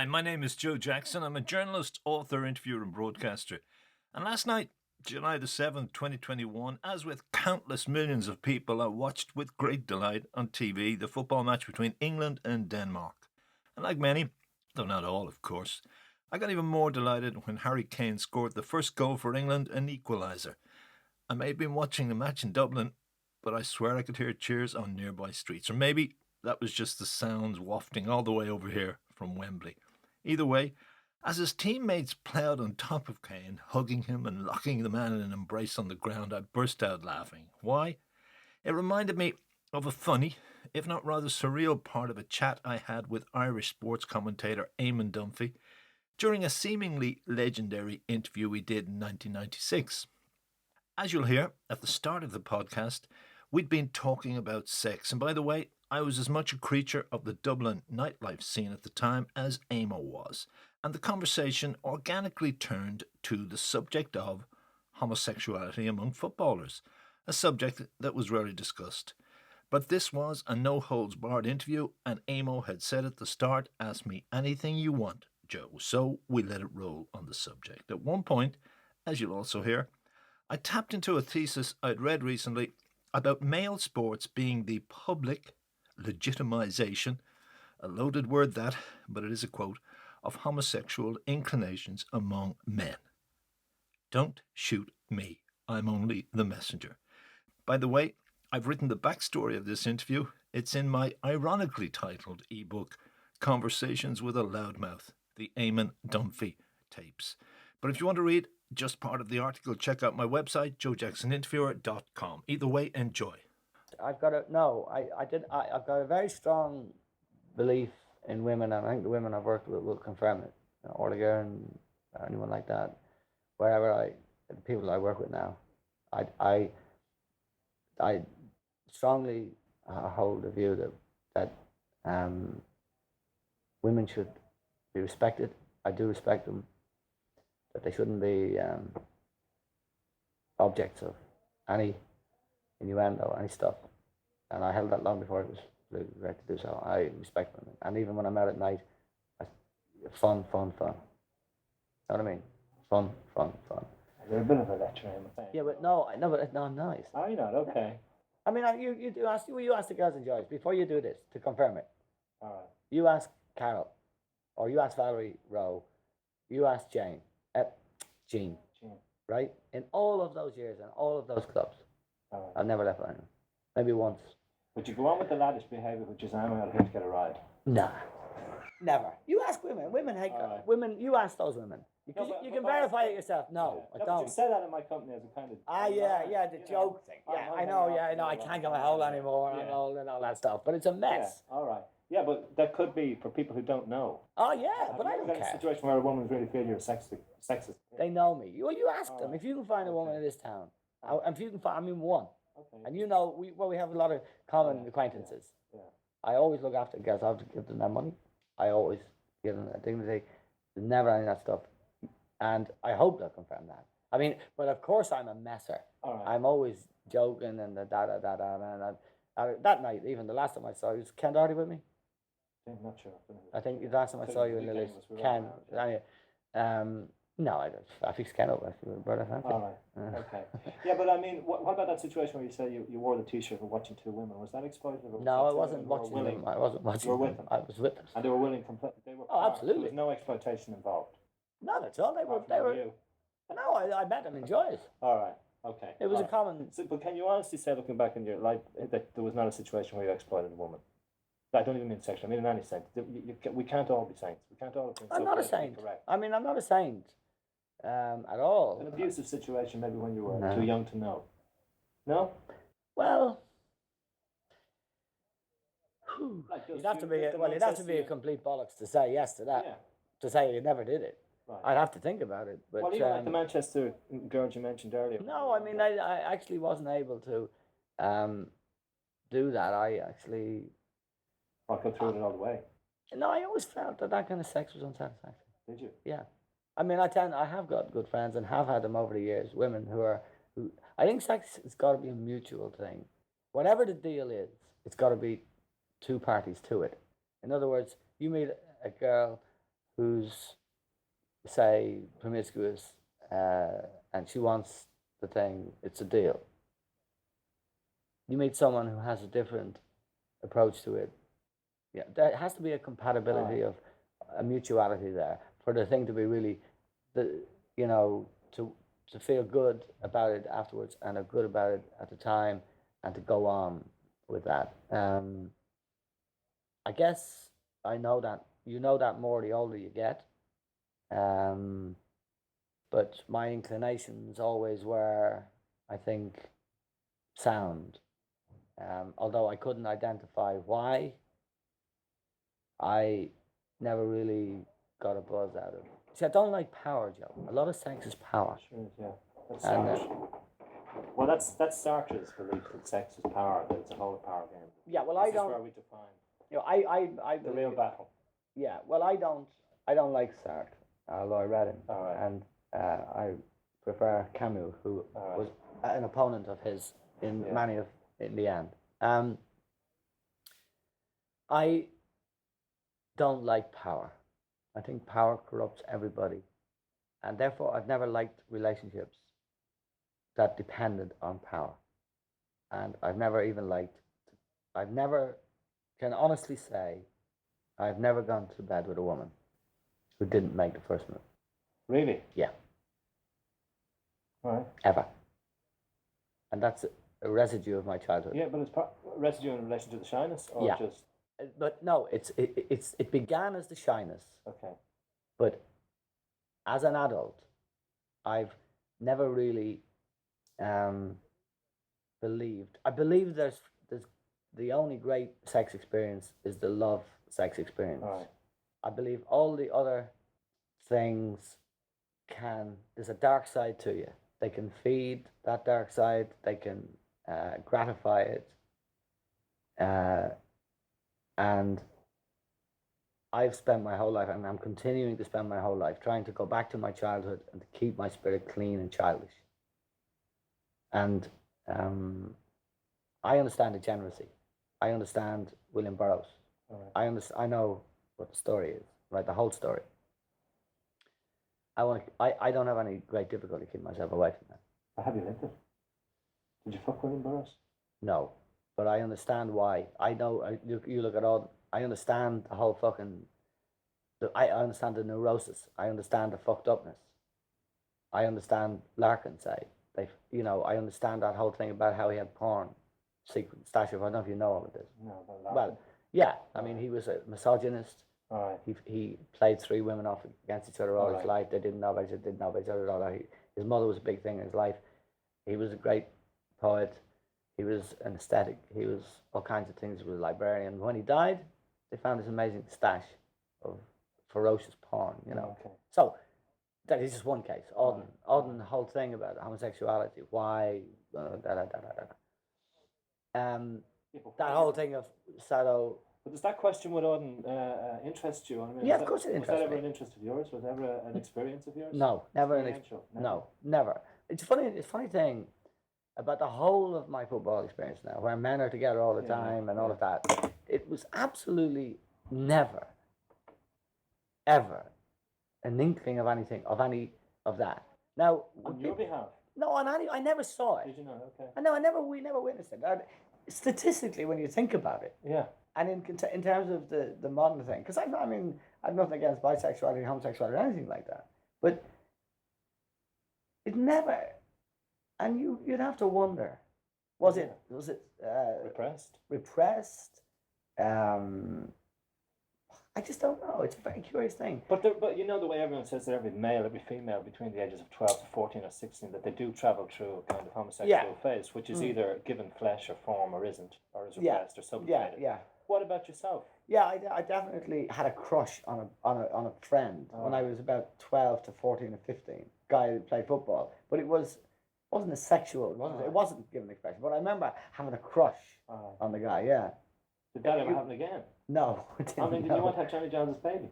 Hi, my name is Joe Jackson. I'm a journalist, author, interviewer, and broadcaster. And last night, July the 7th, 2021, as with countless millions of people, I watched with great delight on TV the football match between England and Denmark. And like many, though not all, of course, I got even more delighted when Harry Kane scored the first goal for England, an equaliser. I may have been watching the match in Dublin, but I swear I could hear cheers on nearby streets. Or maybe that was just the sounds wafting all the way over here from Wembley. Either way, as his teammates ploughed on top of Kane, hugging him and locking the man in an embrace on the ground, I burst out laughing. Why? It reminded me of a funny, if not rather surreal part of a chat I had with Irish sports commentator Eamon Dunphy during a seemingly legendary interview we did in 1996. As you'll hear at the start of the podcast, we'd been talking about sex, and by the way, I was as much a creature of the Dublin nightlife scene at the time as Amo was, and the conversation organically turned to the subject of homosexuality among footballers, a subject that was rarely discussed. But this was a no-holds-barred interview, and Amo had said at the start, "Ask me anything you want, Joe," so we let it roll on the subject. At one point, as you'll also hear, I tapped into a thesis I'd read recently about male sports being the public legitimisation, a loaded word that, but it is a quote, of homosexual inclinations among men. Don't shoot me, I'm only the messenger. By the way, I've written the backstory of this interview. It's in my ironically titled ebook, Conversations with a Loudmouth, the Eamon Dunphy tapes. But if you want to read just part of the article, check out my website, joejacksoninterviewer.com. Either way, enjoy. I've got a very strong belief in women, and I think the women I've worked with will confirm it. Orliger and anyone like that, the people I work with now, I strongly hold the view that women should be respected. I do respect them. That they shouldn't be objects of any innuendo, any stuff. And I held that long before it was right to do so. I respect women. And even when I'm out at night, fun. You know what I mean? Fun. You're a bit of a lecturer, I'm afraid. Yeah, but no, I'm nice. Oh, you're not? Okay. I mean, you ask the girls and joys before you do this to confirm it. All right. You ask Carol, or you ask Valerie Rowe, you ask Jean, right? In all of those years and all of those clubs, All right. I've never left anyone. Maybe once. Would you go on with the laddish behaviour, which is I'm out here to get a ride? Nah, never. You ask women. Women hate right. women. You ask those women. You can verify it yourself. No, I But don't. you said that in my company as a kind of... The joke thing. Yeah, I know. I can't get my hole anymore and all that stuff. But it's a mess. Yeah, all right. Yeah, but that could be for people who don't know. Oh yeah, but I don't Have you ever been in care. a situation where a woman really feels you're sexist? They know me. Well, you ask them if you can find a woman in this town. If you can find, one. Okay. And we have a lot of common acquaintances. Yeah. I always look after girls. I have to give them their money. I always give them their dignity. There's never any of that stuff. And I hope they'll confirm that. I mean, but of course I'm a messer. All right. I'm always joking and that night, even the last time I saw you, was Ken Doherty with me? I'm not sure. I think the last time I saw you in the list, Ken. No, I fixed Ken up. Brother, thank you. All right. Okay. Yeah, but I mean, what about that situation where you say you wore the T-shirt for watching two women? Was that exploitative? No, I wasn't watching them. I wasn't watching them. You were with them. I was with them. And they were willing completely. They were. Absolutely. There was no exploitation involved. Not at all. They were. You. No, I met them in Joyce. All right. Okay. It was a common. So, but can you honestly say, looking back in your life, that there was not a situation where you exploited a woman? I don't even mean sexually. I mean in any sense. We can't all be saints. We can't all have been. I'm not a saint. Correct. I mean, I'm not a saint at all. An abusive situation, maybe when you were too young to know. No. Well, you'd have to be a complete bollocks to say yes to that. Yeah. To say you never did it. Right. I'd have to think about it. But well, even like the Manchester girl you mentioned earlier. No, I mean I actually wasn't able to do that. I actually. I'll go through it all the way. No, I always felt that kind of sex was unsatisfactory. Did you? Yeah. I mean, I have got good friends and have had them over the years, women who I think sex has got to be a mutual thing. Whatever the deal is, it's got to be two parties to it. In other words, you meet a girl who's, say, promiscuous, and she wants the thing, it's a deal. You meet someone who has a different approach to it. Yeah, there has to be a compatibility of a mutuality there for the thing to be really, you know, to feel good about it afterwards and are good about it at the time and to go on with that. I guess I know that you know that more the older you get. But my inclinations always were, I think, sound. Although I couldn't identify why, I never really got a buzz out of it. See, I don't like power, Joe. A lot of sex is power. Sure, yeah. That's And, Sartre. Well, that's Sartre's belief that sex is power, that it's a whole power game. yeah, well, This I is don't. where we define You know, I the real battle. Yeah, well, I don't like Sartre, although I read him, All right. and I prefer Camus, who All right. was an opponent of his in Yeah. many of in the end. I don't like power. I think power corrupts everybody, and therefore I've never liked relationships that depended on power, and I've never even liked. I've never can honestly say I've never gone to bed with a woman who didn't make the first move. Really? Yeah. All right. Ever. And that's a residue of my childhood. Yeah, but it's residue in relation to the shyness, or Yeah. just But no, it began as the shyness, okay. but as an adult, I've never really believed. I believe there's the only great sex experience is the love sex experience. All right. I believe all the other things there's a dark side to you. They can feed that dark side, they can gratify it. And I've spent my whole life, and I'm continuing to spend my whole life, trying to go back to my childhood and to keep my spirit clean and childish. And I understand degeneracy. I understand William Burroughs. Right. I know what the story is, right? The whole story. I don't have any great difficulty keeping myself away from that. Have you lived it? Did you fuck William Burroughs? No, but I understand why. I know you look at all. I understand the whole fucking. I understand the neurosis. I understand the fucked upness. I understand Larkin say I understand that whole thing about how he had porn secret stash of. I don't know if you know all of this. No, but Well, yeah. I mean, he was a misogynist. all right. He played 3 women off against each other all his Alright. life. They didn't know about each other. Didn't know about each other. His mother was a big thing in his life. He was a great poet. He was an aesthetic. He was all kinds of things. He was a librarian. When he died, they found this amazing stash of ferocious porn. Okay. So that is just one case. Auden, the whole thing about homosexuality. Why? That whole thing of Sado. But does that question would Auden interest you? I mean, Yeah, of course it was that interests ever me. an interest of yours? Was that ever an experience of yours? No, never Experiential? No, never. It's funny. It's a funny thing about the whole of my football experience now, where men are together all the time and all of that. It was absolutely never, ever, an inkling of anything of any of that. Now, On your behalf? no, I never saw it. Did you know? Okay. We never witnessed it. Statistically, when you think about it, Yeah. and in terms of the modern thing, because I've nothing against bisexuality, homosexuality, or anything like that, but it never, and you'd have to wonder, was it repressed? I just don't know. It's a very curious thing. But you know the way everyone says that every male, every female between the ages of 12 to 14 or 16, that they do travel through a kind of homosexual phase, which is either given flesh or form or isn't, or is repressed or subjugated. Yeah. What about yourself? Yeah, I definitely had a crush on a friend when I was about 12 to 14 or 15. Guy who played football, but it wasn't a sexual. It wasn't given expression. But I remember having a crush on the guy. Yeah. Did that ever happen again? No, it didn't. I mean, did you want to have Johnny Jones's baby?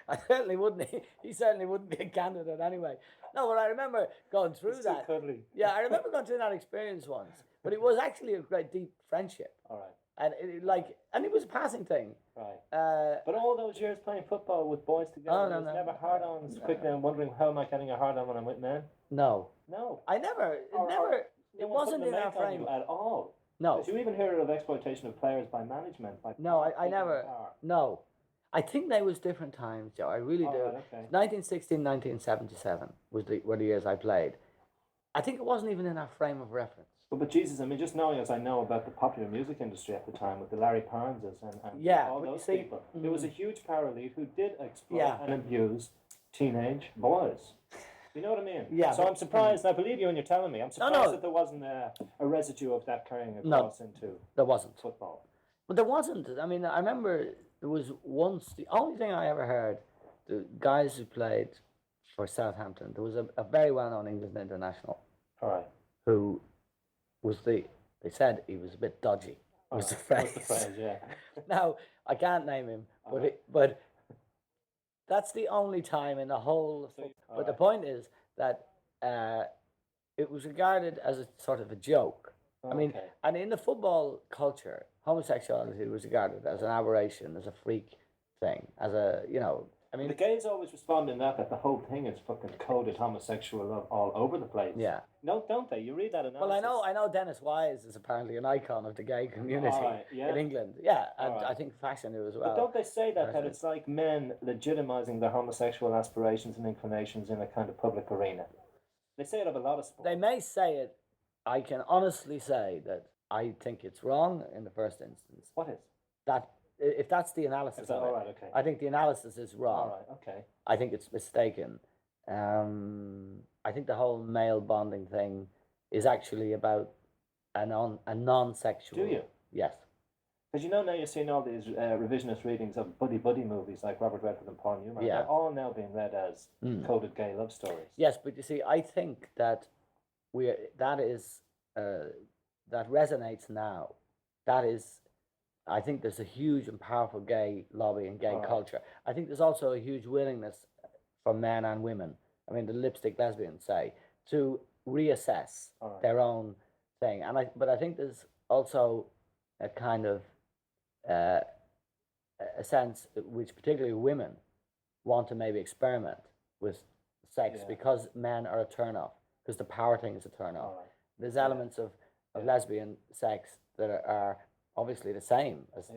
I certainly wouldn't. He certainly wouldn't be a candidate anyway. No, but I remember going through It's that. too cuddly. Yeah, I remember going through that experience once. But it was actually a great deep friendship. All right. And and it was a passing thing. Right. But all those years playing football with boys together, there's never hard-ons quickly and wondering how am I getting a hard-on when I'm with men? No. No. I never. It wasn't in our frame at all. No. Did you even hear of exploitation of players by management? No, I never. No. I think there was different times, Joe. I really do. Right, okay. 1916, 1977 were the years I played. I think it wasn't even in our frame of reference. But Jesus, I mean, just knowing as I know about the popular music industry at the time with the Larry Parnses and all those people, there was a huge power elite who did exploit and abuse teenage boys. You know what I mean? Yeah. So I'm surprised. I believe you when you're telling me. I'm surprised that there wasn't a residue of that carrying across into there wasn't football. But there wasn't. I mean, I remember there was once the only thing I ever heard the guys who played for Southampton. There was a very well-known England international. All right. Who was they said he was a bit dodgy. Was the phrase. Yeah. Now I can't name him, but that's the only time in the whole. But the point is that it was regarded as a sort of a joke. I mean, and in the football culture, homosexuality was regarded as an aberration, as a freak thing, as a I mean, the gays always respond in that the whole thing is fucking coded homosexual all over the place. Yeah. No, don't they? You read that analysis. Well, I know Dennis Wise is apparently an icon of the gay community in England. Yeah, and I think Fashion knew as well. But don't they say that it's like men legitimizing their homosexual aspirations and inclinations in a kind of public arena? They say it of a lot of sports. They may say it. I can honestly say that I think it's wrong in the first instance. What is? That if that's the analysis of it, I think the analysis is wrong. All right, okay. I think it's mistaken. I think the whole male bonding thing is actually about a non-sexual. Do you? Yes. Because now you're seeing all these revisionist readings of buddy movies like Robert Redford and Paul Newman. Yeah. They're all now being read as coded gay love stories. Yes, but you see, I think that that resonates now. I think there's a huge and powerful gay lobby and gay culture. I think there's also a huge willingness for men and women, I mean the lipstick lesbians say, to reassess their own thing. But I think there's also a kind of a sense which particularly women want to maybe experiment with sex because men are a turn-off, because the power thing is a turn-off. There's elements of lesbian sex that are obviously the same as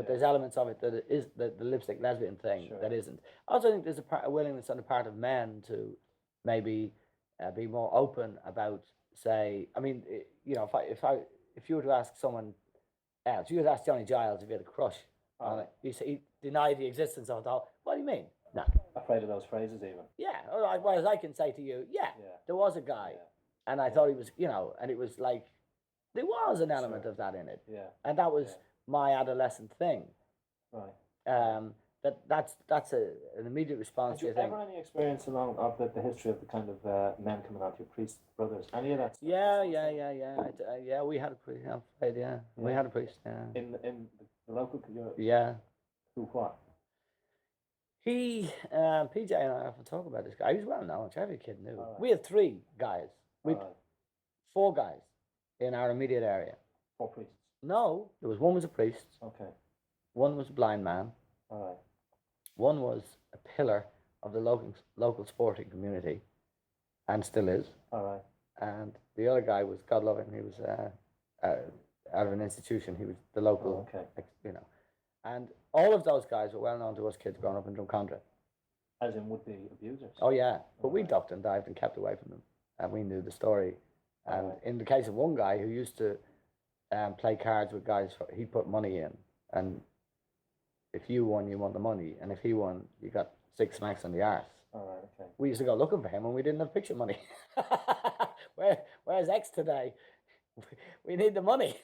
there's elements of it that is the lipstick lesbian thing that isn't. I also think there's a willingness on the part of men to maybe be more open about, say, I mean, if you were to ask someone else, you would ask Johnny Giles if he had a crush on it, he denied the existence of it all. What do you mean? No. Afraid of those phrases even. Yeah, whereas I can say to you, there was a guy, and I thought he was, and it was like, there was an element of that in it. Yeah. And that was my adolescent thing. Right. That's an immediate response to your thing. Have you ever any experience along of the history of the kind of men coming out to your priest brothers? Any of that stuff? Yeah. We had a priest. We had a priest. Yeah. In the local community. Yeah. Who what? He PJ and I often talk about this guy. He was well known. Every kid knew. Right. We had 3 guys. 4 guys in our immediate area. 4 priests? No, there was one was a priest. Okay. One was a blind man. All right. One was a pillar of the local sporting community, and still is. All right. And the other guy was, God love him, he was out of an institution. He was the local, And all of those guys were well known to us kids growing up in Drumcondra. As in would-be abusers? Oh yeah, but we ducked and dived and kept away from them, and we knew the story. And in the case of one guy who used to play cards with guys, he put money in, and if you won, you won the money, and if he won, you got 6 smacks on the arse. All right, okay. We used to go looking for him, and we didn't have picture money. Whereas X today, we need the money.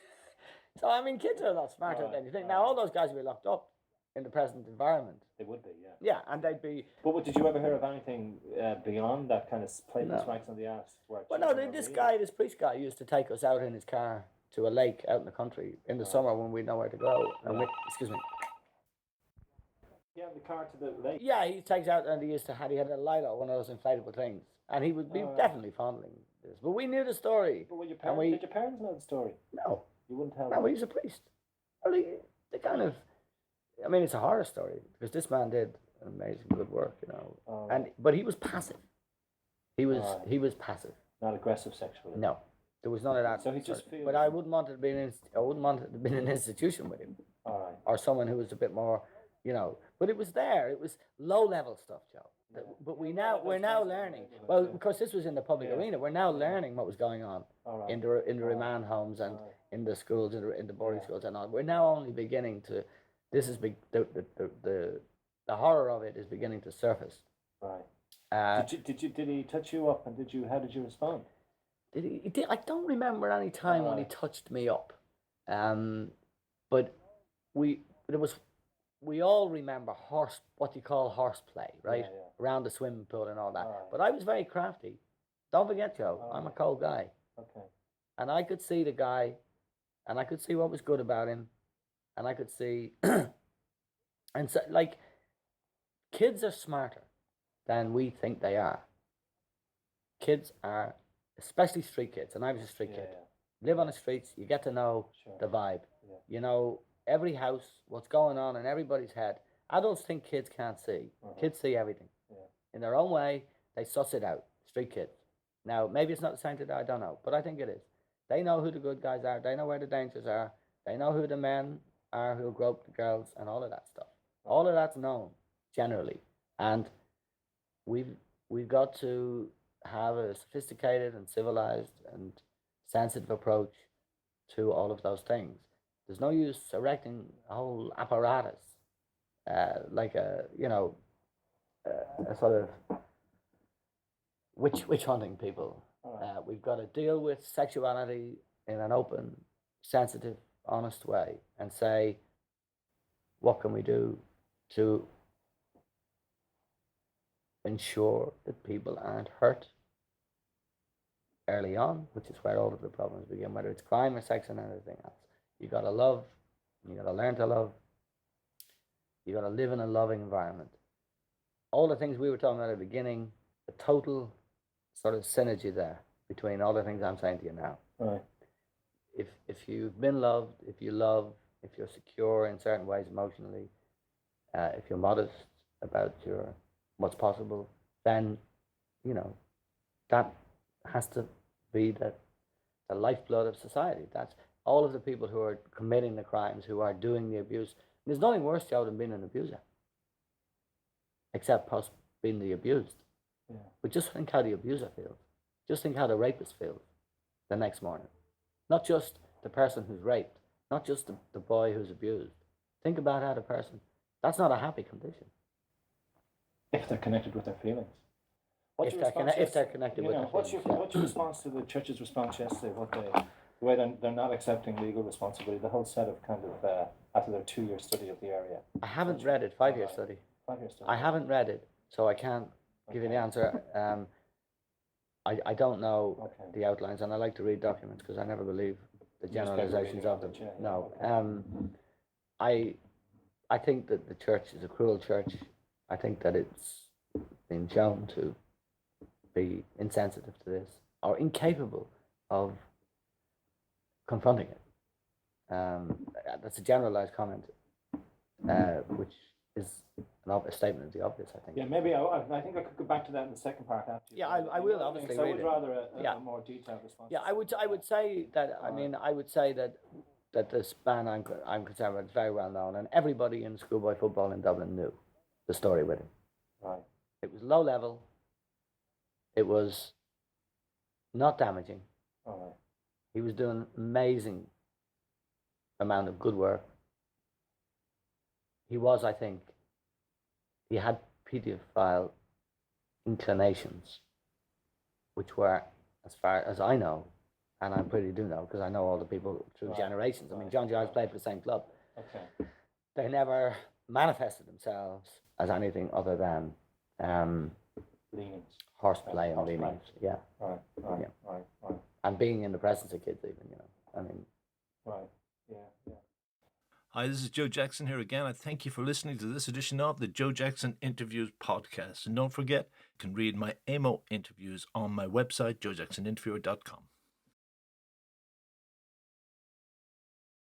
So I mean, kids are a lot smarter than you think. Now all those guys would be locked up in the present environment. They would be, yeah. Yeah, and they'd be. But did you ever hear of anything beyond that kind of play the smacks on the ass? Well, no, this priest guy used to take us out in his car to a lake out in the country in the summer when we'd nowhere to go. And excuse me. Yeah, the car to the lake. Yeah, he takes out, and he had a Lilo, one of those inflatable things, and he would be definitely fondling this. But we knew the story. But did your parents know the story? No. You wouldn't tell No, them? he was a priest. Well, they kind of, I mean, it's a horror story because this man did amazing good work, you know. But he was passive. He was passive. Not aggressive sexually. No, there was none of that. So he just feels. But I wouldn't want it to be an institution with him. All right. Or someone who was a bit more, you know. But it was there. It was low level stuff, Joe. But we're now learning. Well, because this was in the public arena, we're now learning what was going on in the remand homes and in the schools, in the boarding schools and all. We're now only beginning to. This is big. The horror of it is beginning to surface. Right. Did he touch you up, and how did you respond? He did. I don't remember any time when he touched me up. But we all remember what you call horseplay, right? Yeah. Around the swimming pool and all that. All right. But I was very crafty. Don't forget, Joe, I'm a cold guy. Okay. And I could see the guy, and I could see what was good about him, and I could see, and so, like, kids are smarter than we think they are. Kids are, especially street kids, and I was a street kid. Yeah. Live on the streets, you get to know the vibe. Yeah. You know, every house, what's going on in everybody's head. Adults think kids can't see. Kids see everything. Yeah. In their own way, they suss it out. Street kids. Now, maybe it's not the same today, I don't know, but I think it is. They know who the good guys are. They know where the dangers are. They know who the men are who grope the girls and all of that stuff. All of that's known, generally. And we've got to have a sophisticated and civilized and sensitive approach to all of those things. There's no use erecting a whole apparatus, like a sort of witch hunting people. We've got to deal with sexuality in an open, sensitive, honest way and say, what can we do to ensure that people aren't hurt early on, which is where all of the problems begin, whether it's crime or sex and anything else. You got to love, you got to learn to love, you got to live in a loving environment. All the things we were talking about at the beginning, the total sort of synergy there between all the things I'm saying to you now. Right. If you've been loved, if you love, if you're secure in certain ways emotionally, if you're modest about what's possible, then, you know, that has to be the lifeblood of society. That's all of the people who are committing the crimes, who are doing the abuse. There's nothing worse, Joe, than being an abuser, except being the abused. Yeah. But just think how the abuser feels. Just think how the rapist feels the next morning. Not just the person who's raped, not just the boy who's abused. Think about how the person, that's not a happy condition. If they're connected with their feelings. If they're connected with their feelings. What's your response to the church's response yesterday? The way they're not accepting legal responsibility, the whole set of kind of, after their 2-year study of the area. I haven't read it, 5-year study. 5-year study. I haven't read it, so I can't give you the answer. I don't know the outlines, and I like to read documents because I never believe the generalizations of them. No. I think that the church is a cruel church. I think that it's been shown to be insensitive to this or incapable of confronting it. That's a generalized comment, which is a statement of the obvious, I think. Yeah, maybe I think I could go back to that in the second part after. Yeah, I will obviously. So I would rather a more detailed response. Yeah, I would say that. I would say that this man I'm concerned with is very well known, and everybody in schoolboy football in Dublin knew the story with him. Right. It was low level. It was not damaging. All right. He was doing amazing amount of good work. He was, I think, he had paedophile inclinations, which were, as far as I know, and I pretty do know, because I know all the people through generations. I mean, John Giles played for the same club. Okay. They never manifested themselves as anything other than leanings. Horseplay and leanings. Yeah. Right. And being in the presence of kids, even, you know. I mean. Right. Yeah. Hi, this is Joe Jackson here again. I thank you for listening to this edition of the Joe Jackson Interviews podcast. And don't forget, you can read my AMO interviews on my website, joejacksoninterviewer.com.